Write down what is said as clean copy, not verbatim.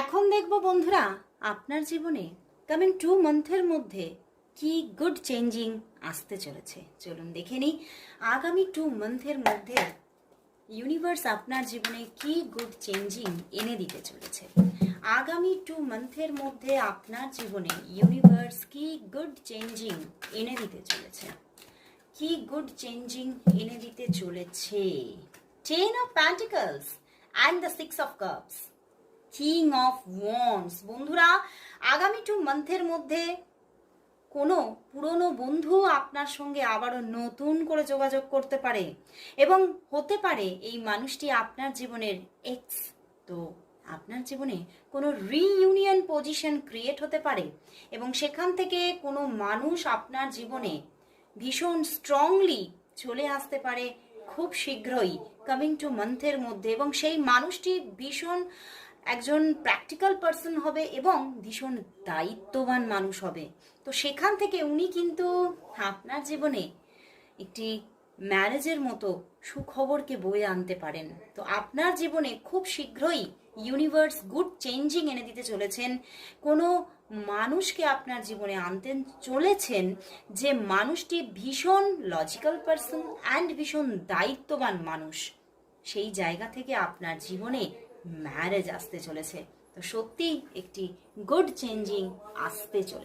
এখন দেখব বন্ধুরা আপনার জীবনে কামিং 2 মান্থের মধ্যে কি গুড চেঞ্জিং আসতে চলেছে। চলুন দেখে নিই আগামী 2 মান্থের মধ্যে ইউনিভার্স আপনার জীবনে কি গুড চেঞ্জিং এনে দিতে চলেছে। আগামী 2 মান্থের মধ্যে আপনার জীবনে ইউনিভার্স কি গুড চেঞ্জিং এনে দিতে চলেছে। কি গুড চেঞ্জিং এনে দিতে চলেছে। 10 of Pentacles and the 6 of Cups, king of wands. বন্ধুরা আগামী 2 মান্থের মধ্যে কোনো পুরনো বন্ধু আপনার সঙ্গে আবারও নতুন করে যোগাযোগ করতে পারে এবং হতে পারে এই মানুষটি আপনার জীবনের এক্স। তো আপনার জীবনে কোনো রিইউনিয়ন পজিশন ক্রিয়েট হতে পারে এবং সেখান থেকে কোনো মানুষ আপনার জীবনে ভীষণ স্ট্রংলি চলে আসতে পারে খুব শীঘ্রই কামিং 2 মান্থের মধ্যে, এবং সেই মানুষটি ভীষণ একজন প্র্যাকটিক্যাল পার্সন হবে এবং ভীষণ দায়িত্ববান মানুষ হবে। তো সেখান থেকে উনি কিন্তু আপনার জীবনে একটি ম্যারেজের মতো সুখবরকে বয়ে আনতে পারেন। তো আপনার জীবনে খুব শীঘ্রই ইউনিভার্স গুড চেঞ্জিং এনে দিতে চলেছেন। কোনো মানুষকে আপনার জীবনে আনতে চলেছেন যে মানুষটি ভীষণ লজিক্যাল পার্সন অ্যান্ড ভীষণ দায়িত্ববান মানুষ। সেই জায়গা থেকে আপনার জীবনে ম্যারেজ আসতে চলেছে। তো সত্যি একটি গুড চেঞ্জিং আসতে চলেছে।